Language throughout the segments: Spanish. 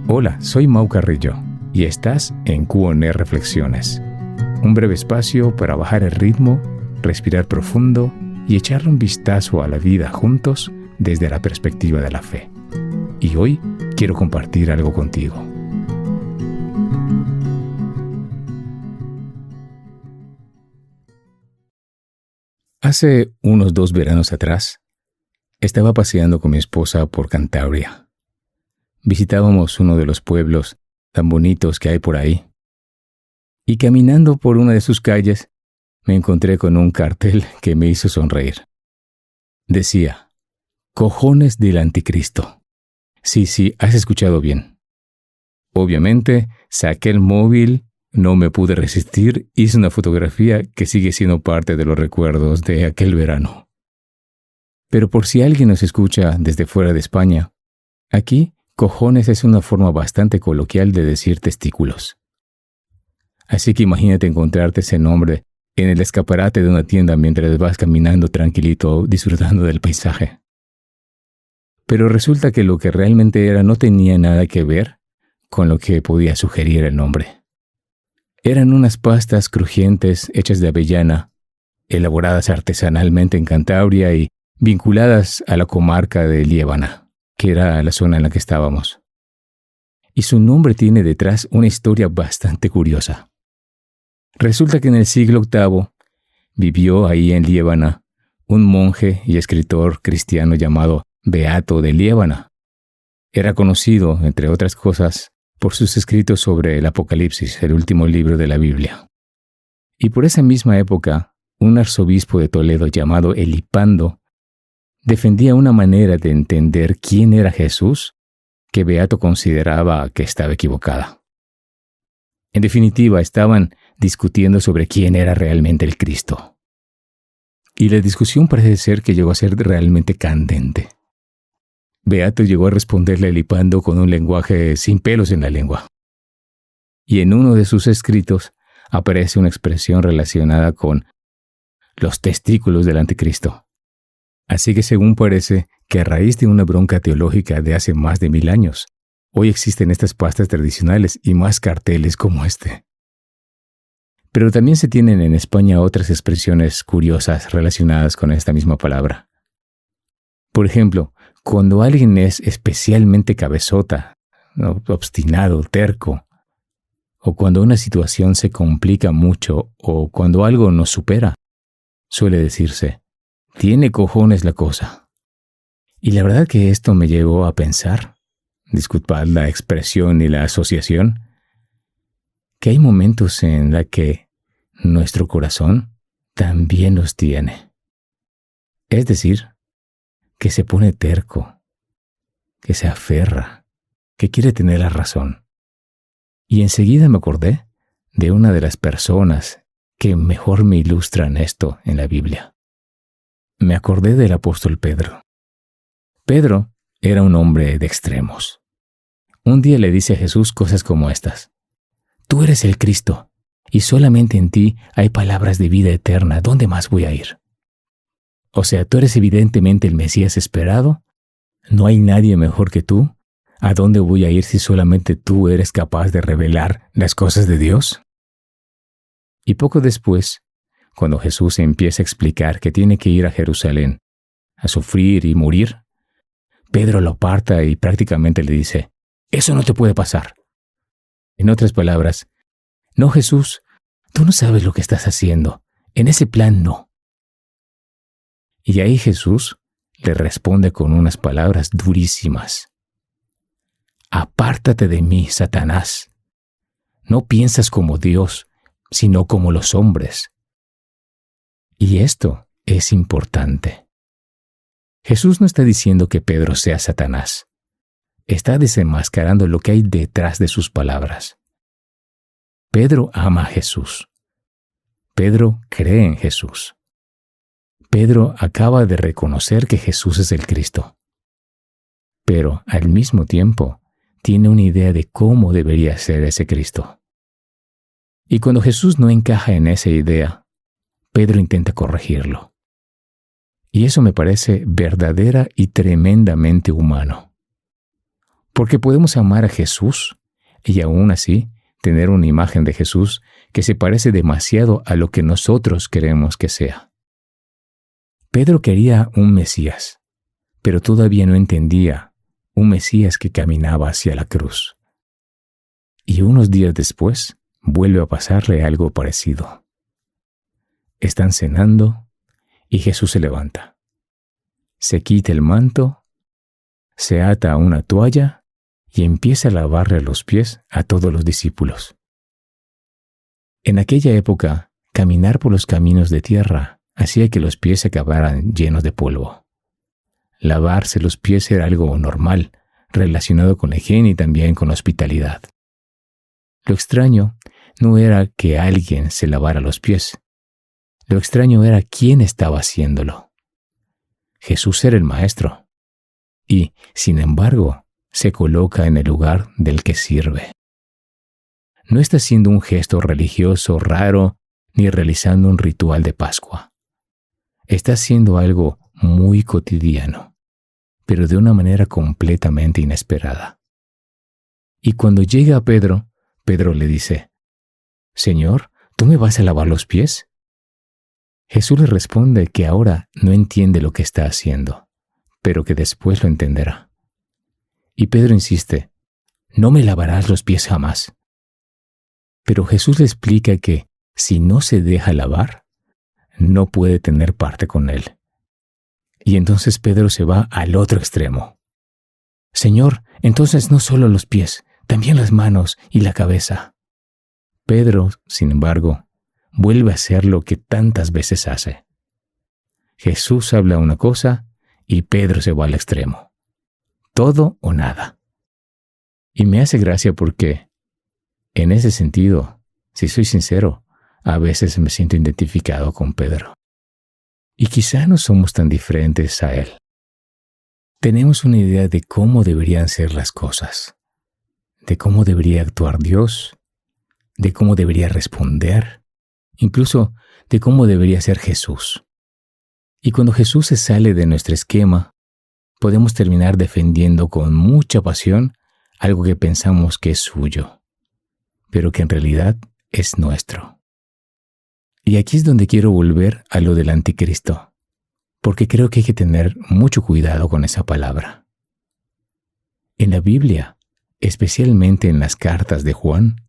Hola, soy Mau Carrillo y estás en Q&A Reflexiones. Un breve espacio para bajar el ritmo, respirar profundo y echarle un vistazo a la vida juntos desde la perspectiva de la fe. Y hoy quiero compartir algo contigo. Hace unos 2 veranos atrás, estaba paseando con mi esposa por Cantabria. Visitábamos uno de los pueblos tan bonitos que hay por ahí. Y caminando por una de sus calles, me encontré con un cartel que me hizo sonreír. Decía, "Cojones del Anticristo". Sí, has escuchado bien. Obviamente, saqué el móvil, no me pude resistir, hice una fotografía que sigue siendo parte de los recuerdos de aquel verano. Pero por si alguien nos escucha desde fuera de España, aquí, cojones es una forma bastante coloquial de decir testículos. Así que imagínate encontrarte ese nombre en el escaparate de una tienda mientras vas caminando tranquilito, disfrutando del paisaje. Pero resulta que lo que realmente era no tenía nada que ver con lo que podía sugerir el nombre. Eran unas pastas crujientes hechas de avellana, elaboradas artesanalmente en Cantabria y vinculadas a la comarca de Liébana, que era la zona en la que estábamos. Y su nombre tiene detrás una historia bastante curiosa. Resulta que en el siglo VIII vivió ahí en Liébana un monje y escritor cristiano llamado Beato de Liébana. Era conocido, entre otras cosas, por sus escritos sobre el Apocalipsis, el último libro de la Biblia. Y por esa misma época, un arzobispo de Toledo llamado Elipando defendía una manera de entender quién era Jesús que Beato consideraba que estaba equivocada. En definitiva, estaban discutiendo sobre quién era realmente el Cristo. Y la discusión parece ser que llegó a ser realmente candente. Beato llegó a responderle a Elipando con un lenguaje sin pelos en la lengua. Y en uno de sus escritos aparece una expresión relacionada con los testículos del anticristo. Así que según parece que a raíz de una bronca teológica de hace más de 1000 años, hoy existen estas pastas tradicionales y más carteles como este. Pero también se tienen en España otras expresiones curiosas relacionadas con esta misma palabra. Por ejemplo, cuando alguien es especialmente cabezota, obstinado, terco, o cuando una situación se complica mucho, o cuando algo nos supera, suele decirse, "Tiene cojones la cosa". Y la verdad que esto me llevó a pensar, disculpad la expresión y la asociación, que hay momentos en los que nuestro corazón también los tiene. Es decir, que se pone terco, que se aferra, que quiere tener la razón. Y enseguida me acordé de una de las personas que mejor me ilustran esto en la Biblia. Me acordé del apóstol Pedro. Pedro era un hombre de extremos. Un día le dice a Jesús cosas como estas: "Tú eres el Cristo, y solamente en ti hay palabras de vida eterna. ¿Dónde más voy a ir? O sea, tú eres evidentemente el Mesías esperado. No hay nadie mejor que tú. ¿A dónde voy a ir si solamente tú eres capaz de revelar las cosas de Dios?". Y poco después, cuando Jesús empieza a explicar que tiene que ir a Jerusalén a sufrir y morir, Pedro lo aparta y prácticamente le dice, "Eso no te puede pasar". En otras palabras, "No, Jesús, tú no sabes lo que estás haciendo. En ese plan no". Y ahí Jesús le responde con unas palabras durísimas. "Apártate de mí, Satanás. No piensas como Dios, sino como los hombres". Y esto es importante. Jesús no está diciendo que Pedro sea Satanás. Está desenmascarando lo que hay detrás de sus palabras. Pedro ama a Jesús. Pedro cree en Jesús. Pedro acaba de reconocer que Jesús es el Cristo. Pero al mismo tiempo tiene una idea de cómo debería ser ese Cristo. Y cuando Jesús no encaja en esa idea, Pedro intenta corregirlo. Y eso me parece verdadera y tremendamente humano. Porque podemos amar a Jesús y aún así tener una imagen de Jesús que se parece demasiado a lo que nosotros queremos que sea. Pedro quería un Mesías, pero todavía no entendía un Mesías que caminaba hacia la cruz. Y unos días después vuelve a pasarle algo parecido. Están cenando y Jesús se levanta. Se quita el manto, se ata a una toalla y empieza a lavarle los pies a todos los discípulos. En aquella época, caminar por los caminos de tierra hacía que los pies se acabaran llenos de polvo. Lavarse los pies era algo normal, relacionado con la higiene y también con la hospitalidad. Lo extraño no era que alguien se lavara los pies. Lo extraño era quién estaba haciéndolo. Jesús era el maestro y, sin embargo, se coloca en el lugar del que sirve. No está haciendo un gesto religioso raro ni realizando un ritual de Pascua. Está haciendo algo muy cotidiano, pero de una manera completamente inesperada. Y cuando llega a Pedro, Pedro le dice, «Señor, ¿tú me vas a lavar los pies?» Jesús le responde que ahora no entiende lo que está haciendo, pero que después lo entenderá. Y Pedro insiste, «No me lavarás los pies jamás». Pero Jesús le explica que si no se deja lavar, no puede tener parte con él. Y entonces Pedro se va al otro extremo. «Señor, entonces no solo los pies, también las manos y la cabeza». Pedro, sin embargo, vuelve a hacer lo que tantas veces hace. Jesús habla una cosa y Pedro se va al extremo. Todo o nada. Y me hace gracia porque, en ese sentido, si soy sincero, a veces me siento identificado con Pedro. Y quizá no somos tan diferentes a él. Tenemos una idea de cómo deberían ser las cosas, de cómo debería actuar Dios, de cómo debería responder, incluso de cómo debería ser Jesús. Y cuando Jesús se sale de nuestro esquema, podemos terminar defendiendo con mucha pasión algo que pensamos que es suyo, pero que en realidad es nuestro. Y aquí es donde quiero volver a lo del anticristo, porque creo que hay que tener mucho cuidado con esa palabra. En la Biblia, especialmente en las cartas de Juan,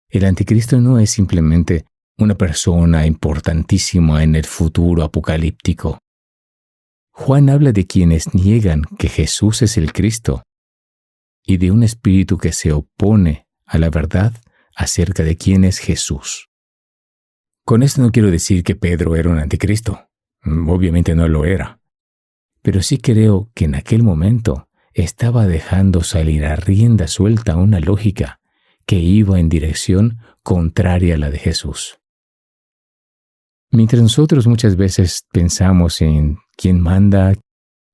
el anticristo no es simplemente una persona importantísima en el futuro apocalíptico. Juan habla de quienes niegan que Jesús es el Cristo y de un espíritu que se opone a la verdad acerca de quién es Jesús. Con esto no quiero decir que Pedro era un anticristo. Obviamente no lo era. Pero sí creo que en aquel momento estaba dejando salir a rienda suelta una lógica que iba en dirección contraria a la de Jesús. Mientras nosotros muchas veces pensamos en quién manda,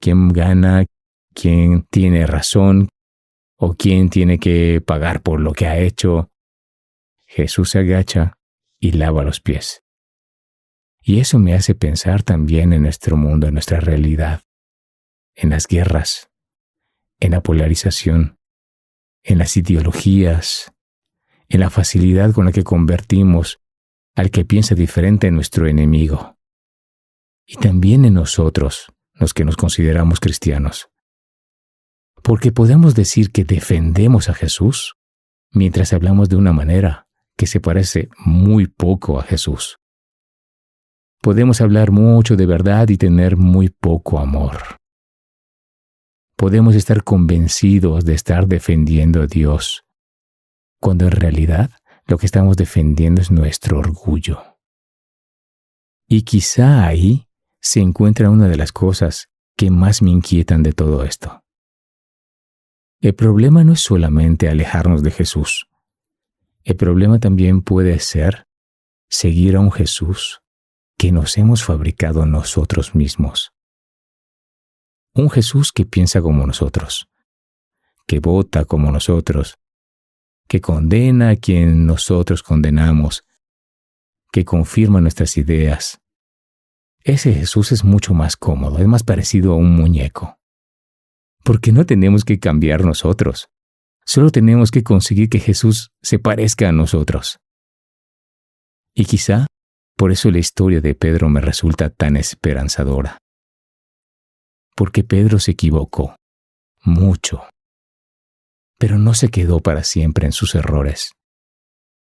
quién gana, quién tiene razón o quién tiene que pagar por lo que ha hecho, Jesús se agacha y lava los pies. Y eso me hace pensar también en nuestro mundo, en nuestra realidad, en las guerras, en la polarización, en las ideologías, en la facilidad con la que convertimos al que piensa diferente en nuestro enemigo. Y también en nosotros, los que nos consideramos cristianos. Porque podemos decir que defendemos a Jesús mientras hablamos de una manera que se parece muy poco a Jesús. Podemos hablar mucho de verdad y tener muy poco amor. Podemos estar convencidos de estar defendiendo a Dios, cuando en realidad lo que estamos defendiendo es nuestro orgullo. Y quizá ahí se encuentra una de las cosas que más me inquietan de todo esto. El problema no es solamente alejarnos de Jesús. El problema también puede ser seguir a un Jesús que nos hemos fabricado nosotros mismos. Un Jesús que piensa como nosotros, que vota como nosotros, que condena a quien nosotros condenamos, que confirma nuestras ideas. Ese Jesús es mucho más cómodo, es más parecido a un muñeco. Porque no tenemos que cambiar nosotros. Solo tenemos que conseguir que Jesús se parezca a nosotros. Y quizá por eso la historia de Pedro me resulta tan esperanzadora. Porque Pedro se equivocó mucho, pero no se quedó para siempre en sus errores.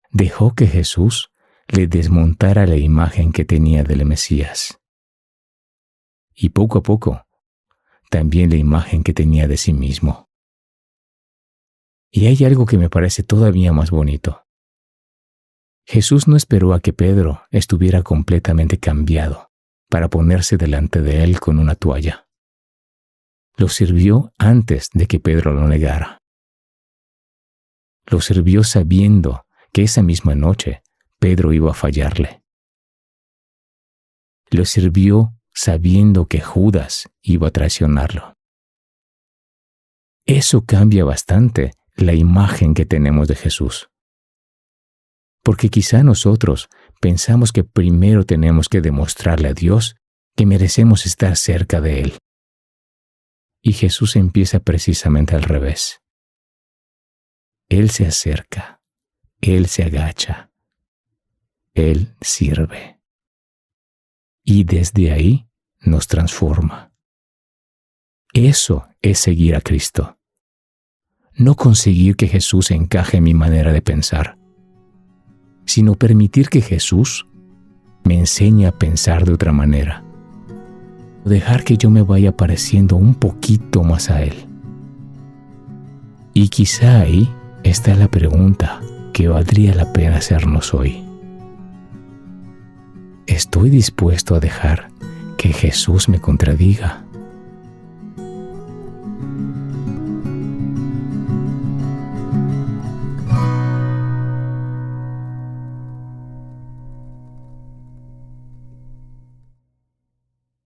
Dejó que Jesús le desmontara la imagen que tenía del Mesías. Y poco a poco, también la imagen que tenía de sí mismo. Y hay algo que me parece todavía más bonito. Jesús no esperó a que Pedro estuviera completamente cambiado para ponerse delante de él con una toalla. Lo sirvió antes de que Pedro lo negara. Lo sirvió sabiendo que esa misma noche Pedro iba a fallarle. Lo sirvió sabiendo que Judas iba a traicionarlo. Eso cambia bastante la imagen que tenemos de Jesús. Porque quizá nosotros pensamos que primero tenemos que demostrarle a Dios que merecemos estar cerca de Él. Y Jesús empieza precisamente al revés. Él se acerca, Él se agacha, Él sirve. Y desde ahí nos transforma. Eso es seguir a Cristo. No conseguir que Jesús encaje en mi manera de pensar, sino permitir que Jesús me enseñe a pensar de otra manera. Dejar que yo me vaya pareciendo un poquito más a Él. Y quizá ahí está la pregunta que valdría la pena hacernos hoy. ¿Estoy dispuesto a dejar que Jesús me contradiga?